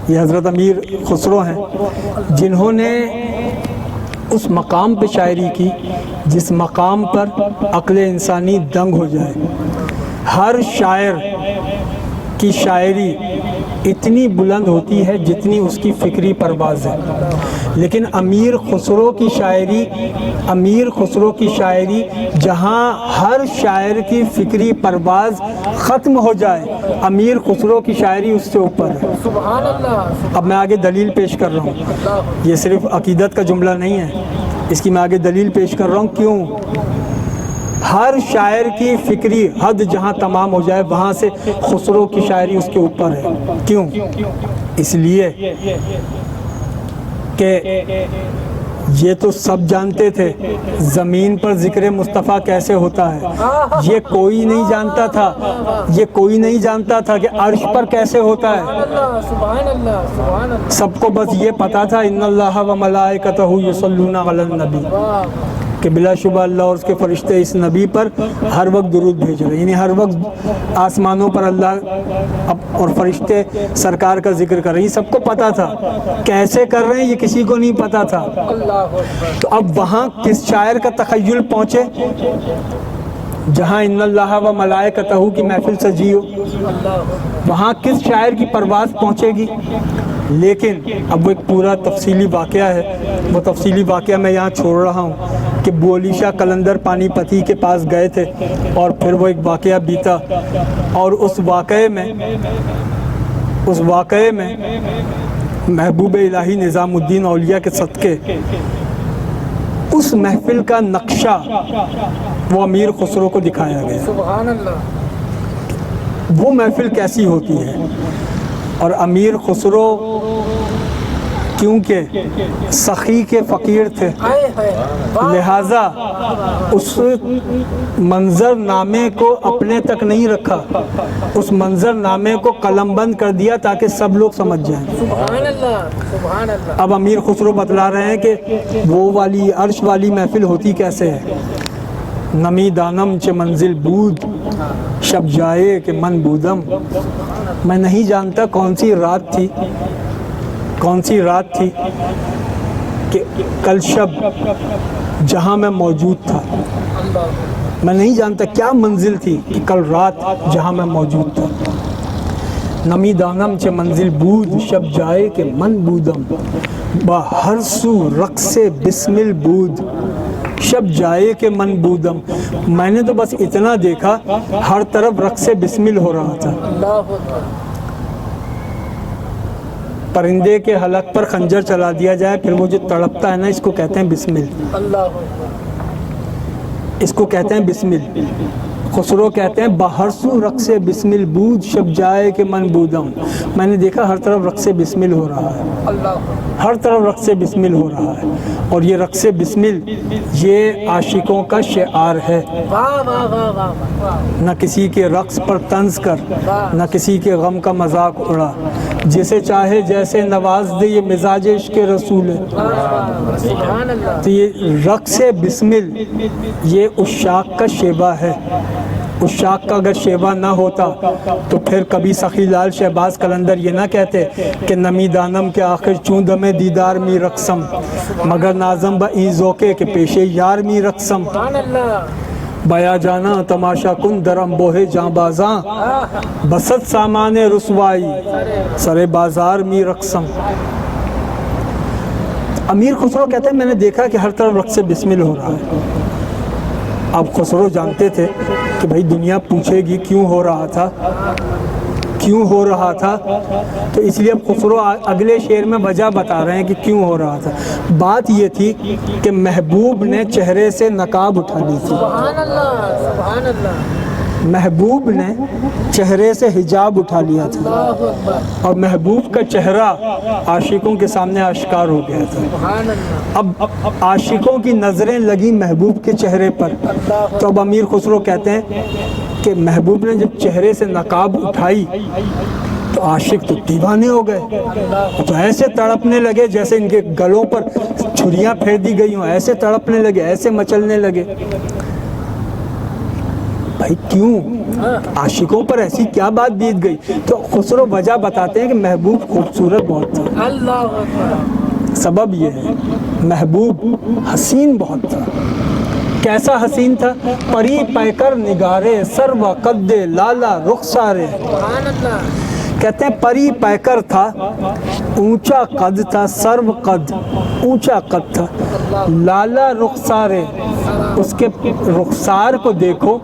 یہ حضرت امیر خسرو ہیں جنہوں نے اس مقام پہ شاعری کی جس مقام پر عقل انسانی دنگ ہو جائے۔ ہر شاعر کی شاعری اتنی بلند ہوتی ہے جتنی اس کی فکری پرواز ہے، لیکن امیر خسرو کی شاعری جہاں ہر شاعر کی فکری پرواز ختم ہو جائے، امیر خسرو کی شاعری اس سے اوپر ہے۔ سبحان اللہ۔ اب میں آگے دلیل پیش کر رہا ہوں، یہ صرف عقیدت کا جملہ نہیں ہے، اس کی میں آگے دلیل پیش کر رہا ہوں کیوں۔ ہر شاعر کی فکری حد جہاں تمام ہو جائے وہاں سے خسرو کی شاعری اس کے اوپر ہے۔ کیوں؟ اس لیے کہ یہ تو سب جانتے تھے زمین پر ذکر مصطفیٰ کیسے ہوتا ہے، یہ کوئی نہیں جانتا تھا کہ عرش پر کیسے ہوتا ہے۔ سبحان اللہ، سبحان اللہ۔ سب کو بس یہ پتا تھا ان اللہ و ملائکتہ یصلون علی النبی، کہ بلا شبہ اللہ اور اس کے فرشتے اس نبی پر ہر وقت درود بھیج رہے ہیں، یعنی ہر وقت آسمانوں پر اللہ اور فرشتے سرکار کا ذکر کر رہے ہیں۔ یہ سب کو پتا تھا، کیسے کر رہے ہیں یہ کسی کو نہیں پتا تھا۔ تو اب وہاں کس شاعر کا تخیل پہنچے جہاں ان اللہ و ملائکتہ کی محفل سجی ہو، وہاں کس شاعر کی پرواز پہنچے گی۔ لیکن اب وہ ایک پورا تفصیلی واقعہ ہے، وہ تفصیلی واقعہ میں یہاں چھوڑ رہا ہوں کہ بولی شاہ قلندر پانی پتی کے پاس گئے تھے اور پھر وہ ایک واقعہ بیتا، اور اس واقعے میں محبوب الہی نظام الدین اولیاء کے صدقے اس محفل کا نقشہ وہ امیر خسرو کو دکھایا گیا۔ سبحان اللہ۔ وہ محفل کیسی ہوتی ہے، اور امیر خسرو کیونکہ سخی کے فقیر تھے لہٰذا اس منظر نامے کو اپنے تک نہیں رکھا، اس منظر نامے کو قلم بند کر دیا تاکہ سب لوگ سمجھ جائیں۔ سبحان اللہ، سبحان اللہ۔ اب امیر خسرو بتلا رہے ہیں کہ وہ والی عرش والی محفل ہوتی کیسے ہے۔ نمی دانم چے منزل بود شب جائے کہ من بودم، میں نہیں جانتا کون سی رات تھی کہ کل شب جہاں میں موجود تھا، میں نہیں جانتا کیا منزل تھی کہ کل رات جہاں میں موجود تھا۔ نمی دانم چے منزل بود شب جائے کہ من بودم، با ہر سو رقص بسمل بود شب جائے کہ من بودم، میں نے تو بس اتنا دیکھا ہر طرف رقص بسمل ہو رہا تھا۔ پرندے کے حلق پر خنجر چلا دیا جائے پھر وہ جو تڑپتا ہے نا اس کو کہتے ہیں بسمل، اس کو کہتے ہیں بسمل۔ خسرو کہتے ہیں باہر سو رقص بسمل بود شب جائے کہ من بودم، میں نے دیکھا ہر طرف رقص بسمل ہو رہا ہے، ہر طرف رقص بسمل ہو رہا ہے، اور یہ رقص بسمل یہ عاشقوں کا شعار ہے۔ نہ کسی کے رقص پر طنز کر، نہ کسی کے غم کا مذاق اڑا، جسے چاہے جیسے نواز دے، یہ مزاج عشق رسول ہے۔ تو یہ رقص بسمل یہ عشاق کا شیوا ہے۔ عشاق کا اگر شیوا نہ ہوتا تو پھر کبھی سخی لال شہباز قلندر یہ نہ کہتے کہ نمی دانم کے آخر چون دم دیدار می رقصم، مگر نازم با این ذوقے کے پیشے یار می رقصم، بیا جانا تماشا کن درم بوہے جاں بازاں، بسط سامان رسوائی سر بازار می رقصم۔ امیر خسرو کہتے ہیں میں نے دیکھا کہ ہر طرف رقص بسمل ہو رہا ہے۔ اب خسرو جانتے تھے کہ بھائی دنیا پوچھے گی کیوں ہو رہا تھا، تو اس لیے اب خسرو اگلے شعر میں وجہ بتا رہے ہیں کہ کیوں ہو رہا تھا۔ بات یہ تھی کہ محبوب نے چہرے سے نقاب اٹھا لی تھی، سبحان اللہ، سبحان اللہ۔ محبوب نے چہرے سے حجاب اٹھا لیا تھا اور محبوب کا چہرہ عاشقوں کے سامنے آشکار ہو گیا تھا۔ اب عاشقوں کی نظریں لگی محبوب کے چہرے پر، تو اب امیر خسرو کہتے ہیں کہ محبوب نے جب چہرے سے نقاب اٹھائی تو عاشق تو دیوانے ہو گئے، تو ایسے تڑپنے لگے جیسے ان کے گلوں پر چھریاں پھیر دی گئی ہوں، ایسے تڑپنے لگے، ایسے مچلنے لگے۔ بھائی کیوں عاشقوں پر ایسی کیا بات بیت گئی؟ تو خسرو وجہ بتاتے ہیں کہ محبوب خوبصورت بہت تھا، اللہ اکبر، سبب یہ ہے محبوب حسین بہت تھا۔ کیسا حسین تھا؟ پری پیکر نگارے سرو قد لالا رخسارے، سبحان اللہ، کہتے ہیں پری پیکر تھا، اونچا قد تھا، سرو قد اونچا قد تھا، لالا رخسارے، اس کے رخسار کو دیکھو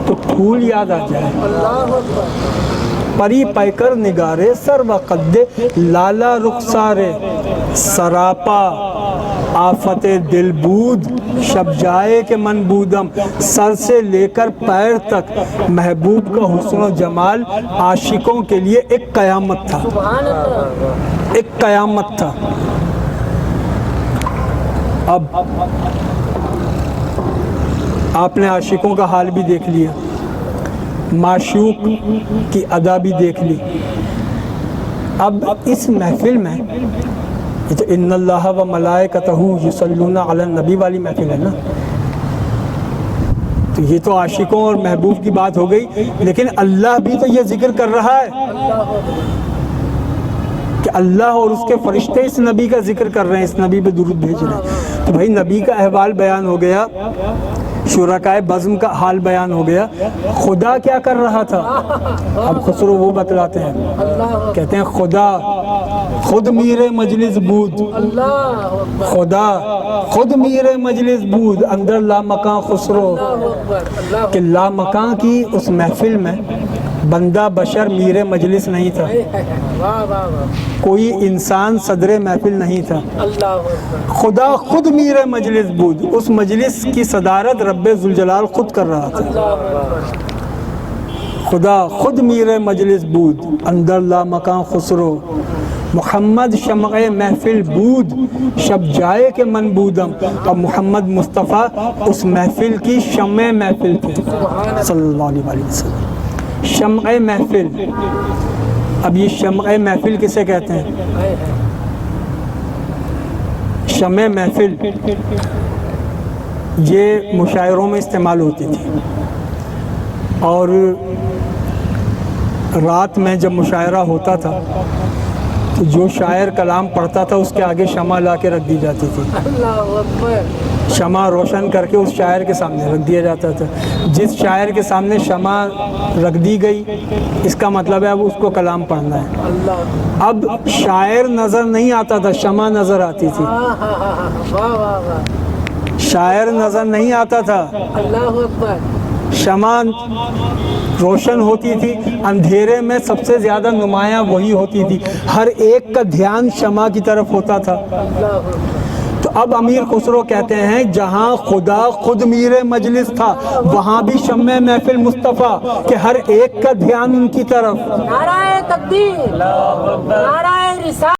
تو پھول یاد آ جائے۔ اللہ اکبر، پری پیکر نگارے سرو قد لالا رخسارے، سراپا آفت دل بود شب جائے کے من بودم، سر سے لے کر پیر تک محبوب کا حسن و جمال عاشقوں کے لیے ایک قیامت تھا، سبحان اللہ، ایک قیامت تھا۔ اب آپ نے عاشقوں کا حال بھی دیکھ لیا، معشوق کی ادا بھی دیکھ لی۔ اب اس محفل میں یہ تو ان اللہ و ملائکتہ یصلون علی النبی والی محفل ہے نا، تو یہ تو عاشقوں اور محبوب کی بات ہو گئی، لیکن اللہ بھی تو یہ ذکر کر رہا ہے کہ اللہ اور اس کے فرشتے اس نبی کا ذکر کر رہے ہیں، اس نبی پہ درود بھیج رہے ہیں۔ تو بھائی نبی کا احوال بیان ہو گیا، شرکائے بزم کا حال بیان ہو گیا، خدا کیا کر رہا تھا؟ اب خسرو وہ بتلاتے ہیں، کہتے ہیں خدا خود میر مجلس بود، اللہ اکبر، خدا خود میر مجلس بود اندر لامکان خسرو، اللہ اکبر، اللہ کہ لامکان کی اس محفل میں بندہ بشر میر مجلس نہیں تھا، واہ واہ واہ، کوئی انسان صدر محفل نہیں تھا، اللہ اکبر، خدا خود میر مجلس بود، اس مجلس کی صدارت رب ذوالجلال خود کر رہا تھا، اللہ اکبر، خدا خود میر مجلس بود اندر لامکان خسرو، محمد شمع محفل بود شب جائے کے من بودم، اور محمد مصطفیٰ اس محفل کی شمع محفل تھے صلی اللہ علیہ وسلم، شمع محفل۔ اب یہ شمع محفل کسے کہتے ہیں؟ شمع محفل یہ مشاعروں میں استعمال ہوتی تھی، اور رات میں جب مشاعرہ ہوتا تھا تو جو شاعر کلام پڑھتا تھا اس کے آگے شمع لا کے رکھ دی جاتی تھی، اللہ اکبر، شمع روشن کر کے اس شاعر کے سامنے رکھ دیا جاتا تھا۔ جس شاعر کے سامنے شمع رکھ دی گئی اس کا مطلب ہے اب اس کو کلام پڑھنا ہے۔ اللہ، اب شاعر نظر نہیں آتا تھا، شمع نظر آتی تھی، واہ واہ واہ، شاعر نظر نہیں آتا تھا، اللہ اکبر، شمع روشن ہوتی تھی، اندھیرے میں سب سے زیادہ نمایاں وہی ہوتی تھی، ہر ایک کا دھیان شمع کی طرف ہوتا تھا۔ اللہ اکبر، تو اب امیر خسرو کہتے ہیں جہاں خدا خود میر مجلس تھا وہاں بھی شمع محفل مصطفیٰ، کہ ہر ایک کا دھیان ان کی طرف۔ نعرہ تکبیر، نعرہ رسالت۔